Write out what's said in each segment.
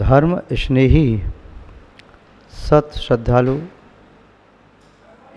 धर्म स्नेही सत श्रद्धालु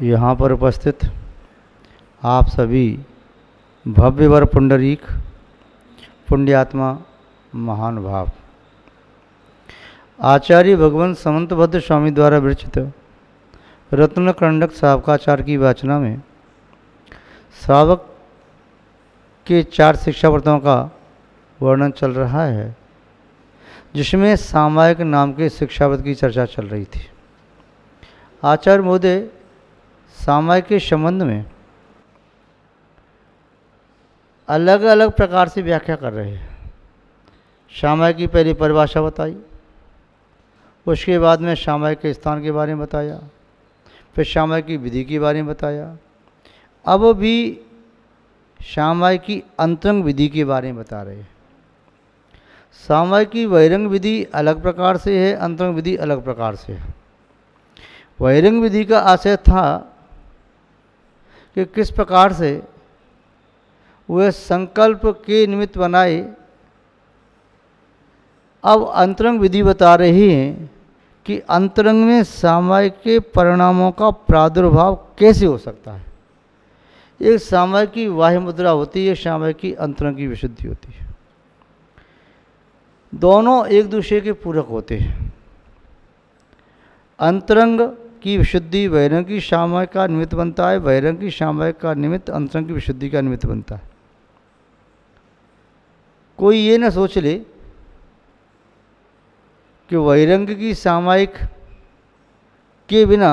यहाँ पर उपस्थित आप सभी भव्यवर पुंडरीक पुण्यात्मा महानुभाव, आचार्य भगवान समंतभद्र स्वामी द्वारा विरचित रत्न कंडक सावकाचार की वाचना में श्रावक के 4 शिक्षाव्रतों का वर्णन चल रहा है, जिसमें सामायिक नाम के शिक्षाव्रत की चर्चा चल रही थी। आचार्य महोदय सामायिक के संबंध में अलग अलग प्रकार से व्याख्या कर रहे हैं। सामायिक की पहली परिभाषा बताई, उसके बाद में सामायिक के स्थान के बारे में बताया, फिर सामायिक की विधि के बारे में बताया। अब भी सामायिक की अंतरंग विधि के बारे में बता रहे हैं। सामायिक की बहिरंग विधि अलग प्रकार से है, अंतरंग विधि अलग प्रकार से है। बहिरंग विधि का आशय था कि किस प्रकार से वह संकल्प के निमित्त बनाए। अब अंतरंग विधि बता रही है कि अंतरंग में सामायिक के परिणामों का प्रादुर्भाव कैसे हो सकता है। एक सामायिक की बाह्य मुद्रा होती है, सामायिक की अंतरंग की विशुद्धि होती है। दोनों एक दूसरे के पूरक होते हैं। अंतरंग की विशुद्धि बहिरंग की सामायिक का निमित्त बनता है, बहिरंग की सामायिक का निमित्त अंतरंग की विशुद्धि का निमित्त बनता है। कोई ये न सोच ले कि बहिरंग की सामायिक के बिना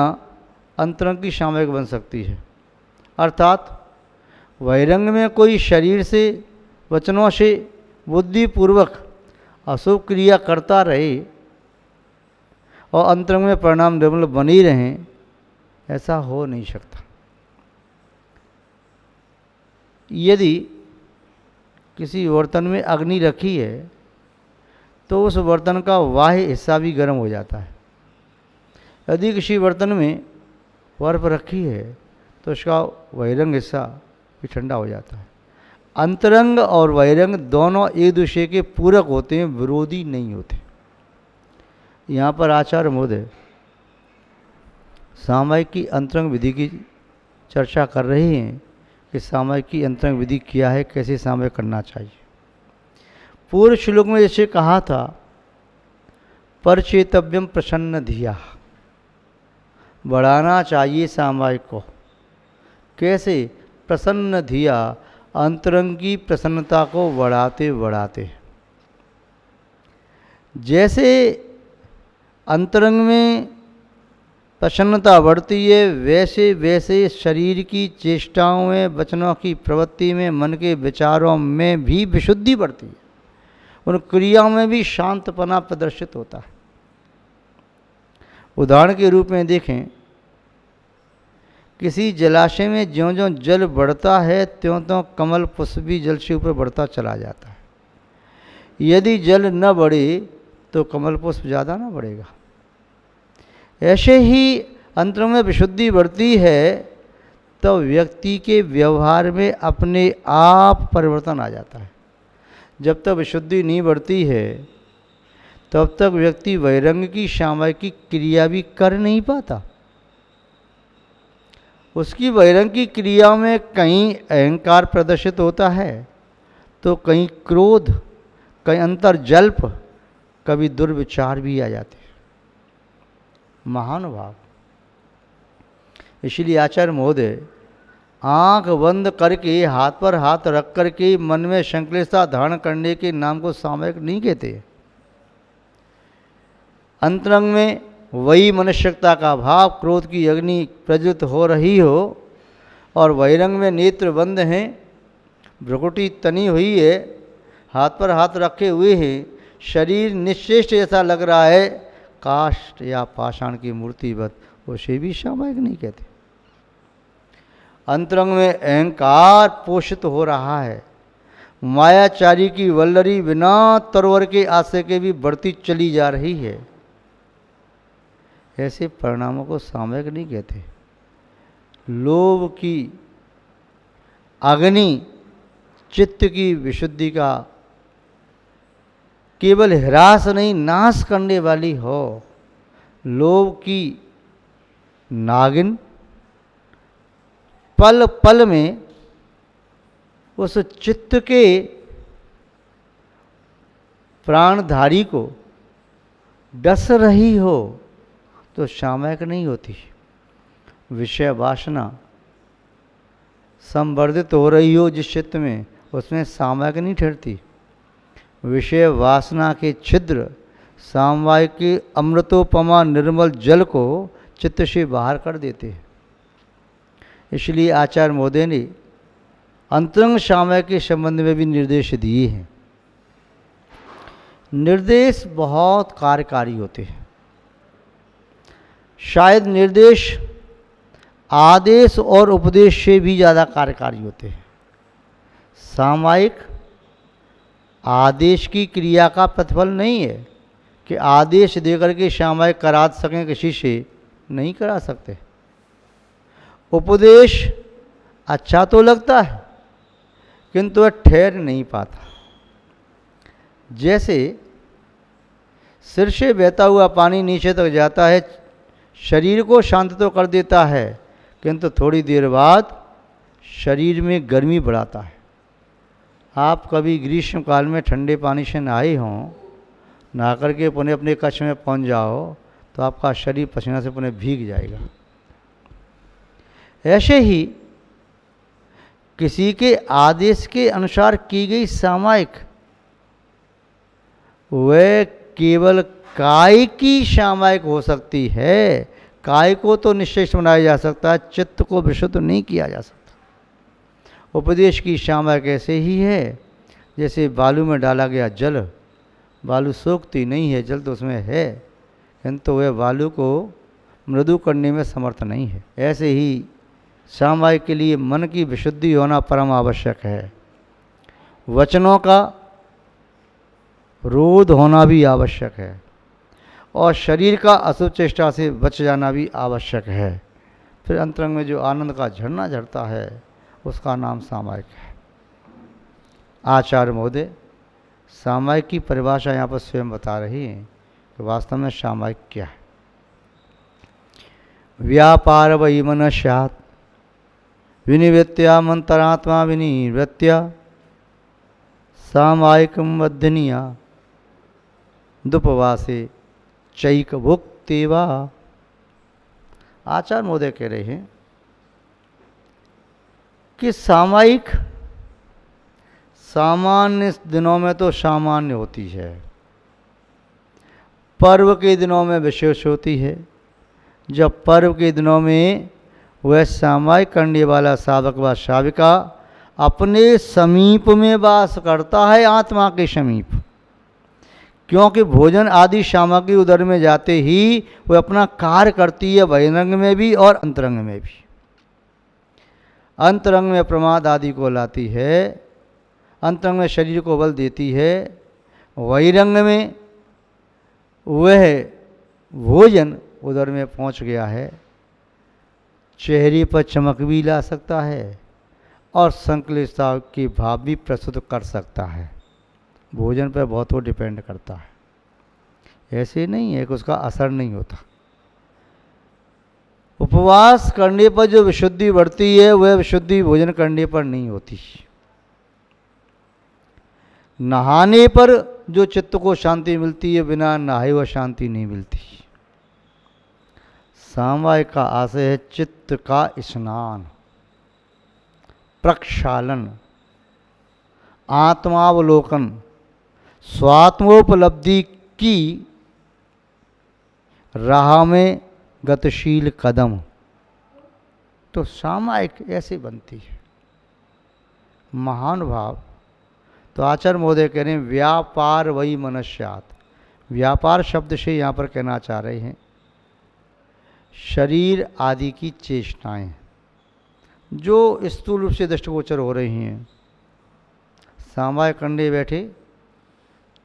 अंतरंग की सामायिक बन सकती है। अर्थात बहिरंग में कोई शरीर से, वचनों से बुद्धिपूर्वक अशुभ क्रिया करता रहे और अंतरंग में परिणाम निर्मल बने ही रहें, ऐसा हो नहीं सकता। यदि किसी बर्तन में अग्नि रखी है तो उस बर्तन का बाह्य हिस्सा भी गर्म हो जाता है। यदि किसी बर्तन में बर्फ रखी है तो उसका बहिरंग हिस्सा भी ठंडा हो जाता है। अंतरंग और बहिरंग दोनों एक दूसरे के पूरक होते हैं, विरोधी नहीं होते। यहाँ पर आचार्य महोदय सामायिक की अंतरंग विधि की चर्चा कर रहे हैं कि सामायिक की अंतरंग विधि क्या है, कैसे सामायिक करना चाहिए। पूर्व श्लोक में जैसे कहा था, परचेतव्यम प्रसन्न धिया, बढ़ाना चाहिए सामायिक को। कैसे? प्रसन्न धिया, अंतरंग की प्रसन्नता को बढ़ाते बढ़ाते। जैसे अंतरंग में प्रसन्नता बढ़ती है, वैसे वैसे शरीर की चेष्टाओं में, वचनों की प्रवृत्ति में, मन के विचारों में भी विशुद्धि बढ़ती है। उन क्रियाओं में भी शांतपना प्रदर्शित होता है। उदाहरण के रूप में देखें, किसी जलाशय में ज्यों ज्यों जल बढ़ता है त्यों त्यों कमल पुष्प भी जल से ऊपर बढ़ता चला जाता है। यदि जल न बढ़े तो कमल पुष्प ज़्यादा ना बढ़ेगा। ऐसे ही अंतरंग में विशुद्धि बढ़ती है तो व्यक्ति के व्यवहार में अपने आप परिवर्तन आ जाता है। जब तक विशुद्धि नहीं बढ़ती है तब तक व्यक्ति बहिरंग की सामायिक की क्रिया भी कर नहीं पाता। उसकी बहिरंग की क्रिया में कहीं अहंकार प्रदर्शित होता है तो कहीं क्रोध, कहीं अंतर्जल्प, कभी दुर्विचार भी आ जाते हैं। महानुभाव, इसलिए आचार्य महोदय आंख बंद करके, हाथ पर हाथ रख करके मन में संकलेशता धारण करने के नाम को सामायिक नहीं कहते। अंतरंग में वही मनुष्यता का भाव, क्रोध की अग्नि प्रज्वलित हो रही हो और बहिरंग में नेत्र बंद हैं, भ्रुकुटी तनी हुई है, हाथ पर हाथ रखे हुए हैं, शरीर निश्चेष्ट जैसा लग रहा है, काष्ठ या पाषाण की मूर्तिवत, उसे भी सामायिक नहीं कहते। अंतरंग में अहंकार पोषित हो रहा है, मायाचारी की वल्लरी बिना तरवर के आशय के भी बढ़ती चली जा रही है, ऐसे परिणामों को सामायिक नहीं कहते। लोभ की अग्नि चित्त की विशुद्धि का केवल ह्रास नहीं नाश करने वाली हो। लोभ की नागिन पल पल में उस चित्त के प्राणधारी को डस रही हो तो सामयिक नहीं होती। विषय वासना संवर्धित हो रही हो जिस चित्त में, उसमें सामयिक नहीं ठहरती। विषय वासना के छिद्र सामयिक के अमृतोपमा निर्मल जल को चित्त से बाहर कर देते हैं। इसलिए आचार्य महोदय ने अंतरंग सामयिक के संबंध में भी निर्देश दिए हैं। निर्देश बहुत कार्यकारी होते हैं। शायद निर्देश आदेश और उपदेश से भी ज़्यादा कार्यकारी होते हैं। सामयिक आदेश की क्रिया का प्रतिफल नहीं है कि आदेश देकर के सामयिक करा सकें, किसी से नहीं करा सकते। उपदेश अच्छा तो लगता है किंतु वह ठहर नहीं पाता। जैसे सिर से बहता हुआ पानी नीचे तक जाता है, शरीर को शांत तो कर देता है किंतु थोड़ी देर बाद शरीर में गर्मी बढ़ाता है। आप कभी ग्रीष्म काल में ठंडे पानी से नहाए हों, नहा करके पुनः अपने कक्ष में पहुंच जाओ तो आपका शरीर पसीना से पुनः भीग जाएगा। ऐसे ही किसी के आदेश के अनुसार की गई सामयिक वह केवल काय की सामयिक हो सकती है। काय को तो निश्चय बनाया जा सकता है, चित्त को विशुद्ध नहीं किया जा सकता। उपदेश की सामयिक ऐसे ही है जैसे बालू में डाला गया जल। बालू सोखती नहीं है, जल तो उसमें है किंतु वह बालू को मृदु करने में समर्थ नहीं है। ऐसे ही सामयिक के लिए मन की विशुद्धि होना परम आवश्यक है। वचनों का रोध होना भी आवश्यक है और शरीर का अशुभ चेष्टा से बच जाना भी आवश्यक है। फिर अंतरंग में जो आनंद का झरना झरता है उसका नाम सामयिक है। आचार्य महोदय सामयिक की परिभाषा यहाँ पर स्वयं बता रही हैं कि वास्तव में सामयिक क्या है। व्यापार वही मन स्यात् विनिवृत्त्या मंतरात्मा विनिवृत्त्या सामयिकं वद्धनीया दुपवासे चैक भुक्तेवा। आचार्य महोदय कह रहे हैं कि सामयिक सामान्य दिनों में तो सामान्य होती है, पर्व के दिनों में विशेष होती है। जब पर्व के दिनों में वह सामयिक करने वाला साधक व साविका अपने समीप में वास करता है, आत्मा के समीप, क्योंकि भोजन आदि सामग्री उदर में जाते ही वह अपना कार्य करती है, बहिरंग में भी और अंतरंग में भी। अंतरंग में प्रमाद आदि को लाती है, अंतरंग में शरीर को बल देती है, बहिरंग में वह भोजन उदर में पहुंच गया है, चेहरे पर चमक भी ला सकता है और संकलितता के भाव भी प्रस्तुत कर सकता है। भोजन पर बहुत वो डिपेंड करता है। ऐसे नहीं है कि उसका असर नहीं होता। उपवास करने पर जो विशुद्धि बढ़ती है वह विशुद्धि भोजन करने पर नहीं होती। नहाने पर जो चित्त को शांति मिलती है, बिना नहाए वह शांति नहीं मिलती। सामयिक का आशय है चित्त का स्नान, प्रक्षालन, आत्मावलोकन, स्वात्मोपलब्धि की राह में गतिशील कदम। तो सामयिक ऐसे बनती है। महान भाव तो आचार्य महोदय कह रहे हैं व्यापार वही मन स्यात्। व्यापार शब्द से यहाँ पर कहना चाह रहे हैं शरीर आदि की चेष्टाएं जो स्थूल रूप से दृष्टिगोचर हो रही हैं। सामयिक करने बैठे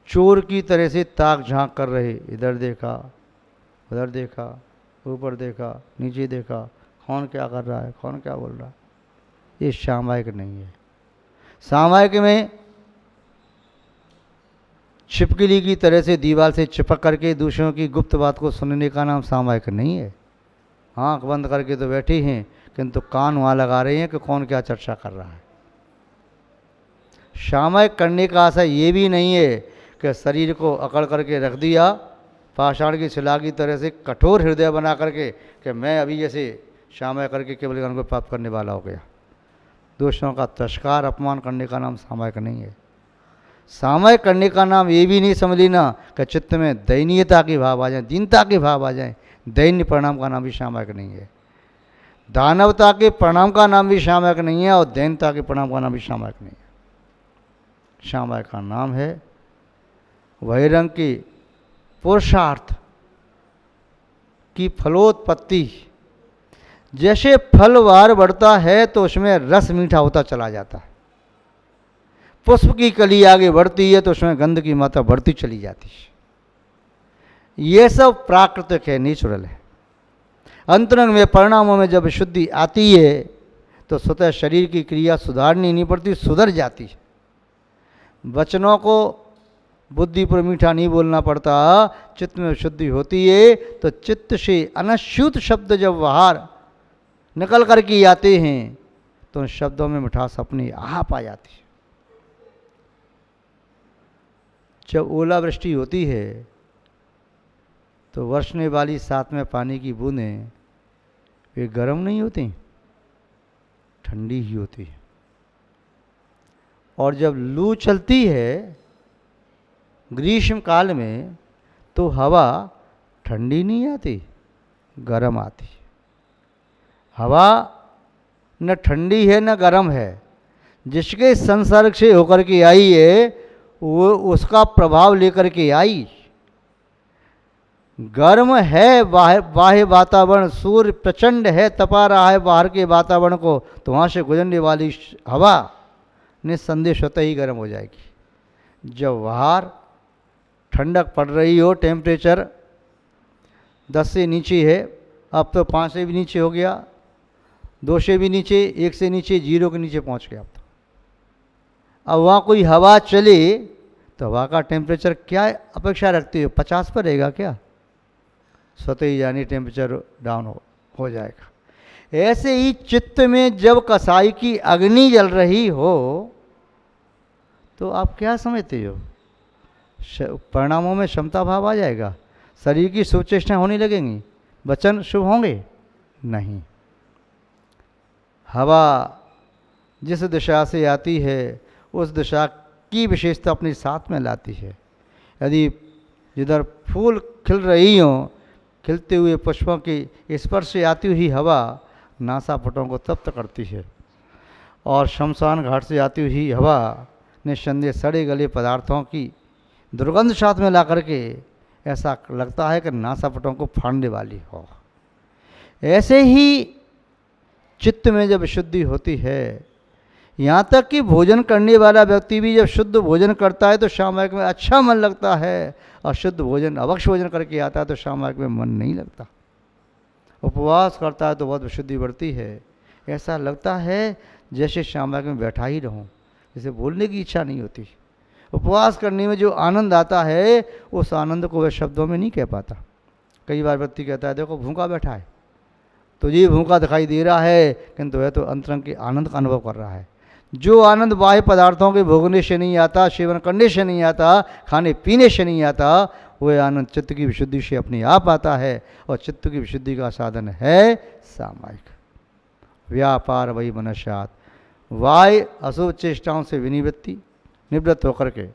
चोर की तरह से ताक झांक कर रहे, इधर देखा, उधर देखा, ऊपर देखा, नीचे देखा, कौन क्या कर रहा है, कौन क्या बोल रहा है। ये सामयिक नहीं है। सामयिक में छिपकली की तरह से दीवार से चिपक करके दूसरों की गुप्त बात को सुनने का नाम सामायिक नहीं है। आँख बंद करके तो बैठी हैं, किंतु कान वहाँ लगा रही हैं कि कौन क्या चर्चा कर रहा है। सामायिक करने का आशय ये भी नहीं है कि शरीर को अकड़ करके रख दिया, पाषाण की शिला की तरह से कठोर हृदय बना करके कि मैं अभी जैसे सामायिक करके केवल ज्ञान को प्राप्त करने वाला हो गया। दूसरों का तिरस्कार अपमान करने का नाम सामायिक नहीं है। सामायिक करने का नाम ये भी नहीं समझ लेना कि चित्त में दयनीयता के भाव आ जाए, दीनता के भाव आ जाए। दैन्य परिणाम का नाम भी सामायिक नहीं है। दानवता के परिणाम का नाम भी सामायिक नहीं है और दैन्यता के परिणाम का नाम भी सामायिक नहीं है। सामायिक का नाम है बहिरंग की पुरुषार्थ की फलोत्पत्ति। जैसे फलवार बढ़ता है तो उसमें रस मीठा होता चला जाता है। पुष्प की कली आगे बढ़ती है तो उसमें गंध की मात्रा बढ़ती चली जाती है। ये सब प्राकृतिक है, नेचुरल है। अंतरंग में परिणामों में जब शुद्धि आती है तो स्वतः शरीर की क्रिया सुधारनी नहीं पड़ती, सुधर जाती है। वचनों को बुद्धि पर मीठा नहीं बोलना पड़ता। चित्त में शुद्धि होती है तो चित्त से अनश्रुत शब्द जब बाहर निकल कर के आते हैं तो उन शब्दों में मिठास अपनी आप आ जाती है। जब ओलावृष्टि होती है तो बरसने वाली साथ में पानी की बूंदें वे गर्म नहीं होती, ठंडी ही होती है। और जब लू चलती है ग्रीष्म काल में तो हवा ठंडी नहीं आती, गर्म आती है। हवा न ठंडी है न गर्म है, जिसके संसर्ग से होकर के आई है वो उसका प्रभाव लेकर के आई। गर्म है बाह्य वातावरण, सूर्य प्रचंड है, तपा रहा है बाहर के वातावरण को, तो वहाँ से गुजरने वाली हवा निस्संदेह स्वतः ही गर्म हो जाएगी। जब बाहर ठंडक पड़ रही हो, टेम्परेचर 10 से नीचे है, अब तो 5 से भी नीचे हो गया, 2 से भी नीचे, 1 से नीचे, 0 के नीचे पहुँच गया। अब वहाँ कोई हवा चले तो हवा का टेम्परेचर क्या अपेक्षा रखती हो, 50 पर रहेगा क्या? स्वतः ही यानी टेम्परेचर डाउन हो जाएगा। ऐसे ही चित्त में जब कसाई की अग्नि जल रही हो तो आप क्या समझते हो? परिणामों में क्षमता भाव आ जाएगा, शरीर की शुभ चेष्टाएं होने लगेंगी, वचन शुभ होंगे? नहीं। हवा जिस दिशा से आती है उस दिशा की विशेषता अपने साथ में लाती है। यदि जिधर फूल खिल रही हों, खिलते हुए पुष्पों की स्पर्श से आती हुई हवा नासापुटों को तप्त करती है, और शमशान घाट से आती हुई हवा निस्संदेह सड़े गले पदार्थों की दुर्गंध साथ में ला करके ऐसा लगता है कि नासापुटों को फाड़ने वाली हो। ऐसे ही चित्त में जब शुद्धि होती है, यहाँ तक कि भोजन करने वाला व्यक्ति भी जब शुद्ध भोजन करता है तो सामायिक में अच्छा मन लगता है, और शुद्ध भोजन अवक्ष भोजन करके आता है तो सामायिक में मन नहीं लगता। उपवास करता है तो बहुत शुद्धि बढ़ती है, ऐसा लगता है जैसे सामायिक में बैठा ही रहूं, जैसे बोलने की इच्छा नहीं होती। उपवास करने में जो आनंद आता है उस आनंद को वह शब्दों में नहीं कह पाता। कई बार व्यक्ति कहता है देखो भूखा बैठा है, तो ये भूखा दिखाई दे रहा है, किंतु वह तो अंतरंग के आनंद का अनुभव कर रहा है। जो आनंद बाह्य पदार्थों के भोगने से नहीं आता, सेवन करने से नहीं आता, खाने पीने से नहीं आता, वह आनंद चित्त की विशुद्धि से अपने आप आता है, और चित्त की विशुद्धि का साधन है सामायिक। व्यापार वही मनस्यात्, वाय अशुभ चेष्टाओं से निवृत्त होकर के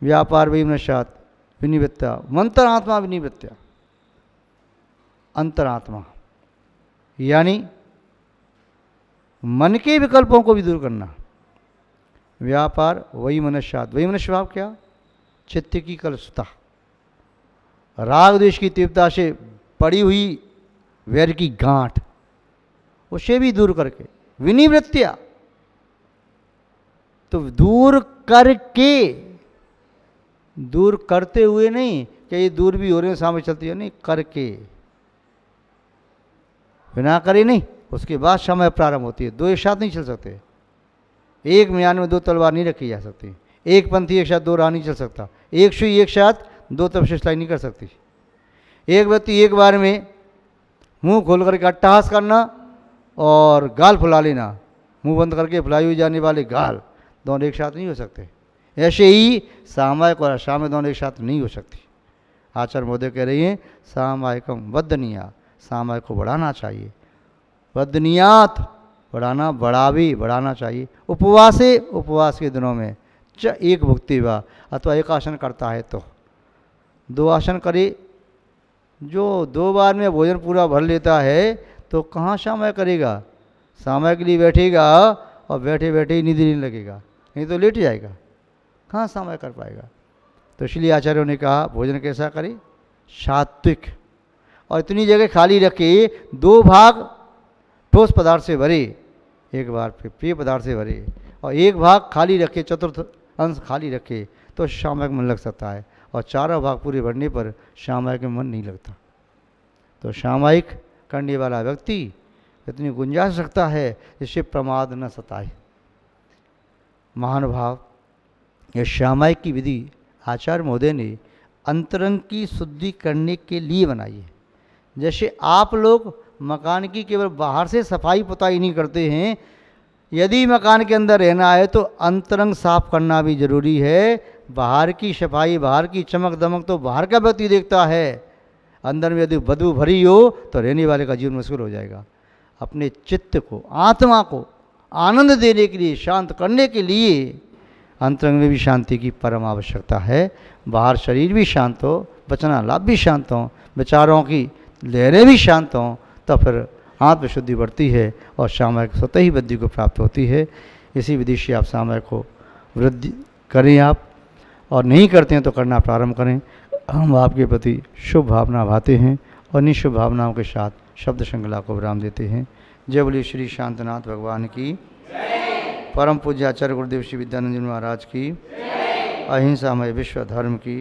व्यापार वही मनस्यात् विनिवृत्ता, मंतरात्मा विनिवृत्या, अंतरात्मा यानी मन के विकल्पों को भी दूर करना। व्यापार वही मनस्यात्, वही मनुष्य भाव क्या? चित्त की कलुषता, राग द्वेष की तीव्रता से पड़ी हुई वैर की गांठ, उसे भी दूर करके विनिवृत्तिया, तो दूर करके, दूर करते हुए नहीं कि ये दूर भी हो रहे हैं सामने चलती है, नहीं, करके, बिना करे नहीं, उसके बाद समय प्रारंभ होती है। दो एक साथ नहीं चल सकते, एक म्यान में दो तलवार नहीं रखी जा सकती, एक पंथी एक साथ दो राह नहीं चल सकता, एक सुई एक साथ दो तपस्या सिलाई नहीं कर सकती। एक व्यक्ति एक बार में मुंह खोल करके अट्टहास करना और गाल फुला लेना, मुंह बंद करके फुलाई हुई जाने वाले गाल, दोनों एक साथ नहीं हो सकते। ऐसे ही सामायिक और असामयिक दोनों एक साथ नहीं हो सकती। आचार्य महोदय कह रही हैं सामायिकम वदनीया, सामायिक को बढ़ाना चाहिए, वदनीयात बढ़ाना, बढ़ाना चाहिए। उपवासे, उपवास के दिनों में च एक भुक्ति वा, अथवा एक आसन करता है तो दो आसन करे। जो 2 बार में भोजन पूरा भर लेता है तो कहाँ सामायिक करेगा, सामायिक के लिए बैठेगा और बैठे बैठे ही नींद नहीं लगेगा, नहीं तो लेट जाएगा, कहाँ सामायिक कर पाएगा। तो इसलिए आचार्यों ने कहा भोजन कैसा करे, सात्विक, और इतनी जगह खाली रखे, 2 भाग ठोस पदार्थ से भरे, एक बार पेय पदार्थ से भरे, और एक भाग खाली रखे, चतुर्थ अंश खाली रखे, तो सामायिक मन लग सकता है। और चारों भाग पूरे भरने पर सामायिक में मन नहीं लगता। तो सामायिक करने वाला व्यक्ति इतनी गुंजाइश रखता है जिससे प्रमाद न सताए। महानुभाव, यह सामायिक की विधि आचार्य महोदय ने अंतरंग की शुद्धि करने के लिए बनाई है। जैसे आप लोग मकान की केवल बाहर से सफाई पुताई नहीं करते हैं, यदि मकान के अंदर रहना है तो अंतरंग साफ करना भी जरूरी है। बाहर की सफाई, बाहर की चमक दमक तो बाहर का व्यक्ति देखता है, अंदर में यदि बदबू भरी हो तो रहने वाले का जीवन मुश्किल हो जाएगा। अपने चित्त को, आत्मा को आनंद देने के लिए, शांत करने के लिए अंतरंग में भी शांति की परम आवश्यकता है। बाहर शरीर भी शांत हो, वचना लाभ भी शांत हो, विचारों की लहरें भी शांत हों, तो फिर आत्मशुद्धि बढ़ती है और सामायिक स्वतः ही वृद्धि को प्राप्त होती है। इसी विधि से आप सामायिक को वृद्धि करें आप, और नहीं करते हैं तो करना प्रारंभ करें। हम आपके प्रति शुभ भावना भाते हैं और निःशुभ भावनाओं के साथ शब्द श्रृंखला को विराम देते हैं। जय बोलिए श्री शांतनाथ भगवान की, परम पूज्य आचार्य गुरुदेव श्री विद्यानंद जी महाराज की, अहिंसामय विश्व धर्म की।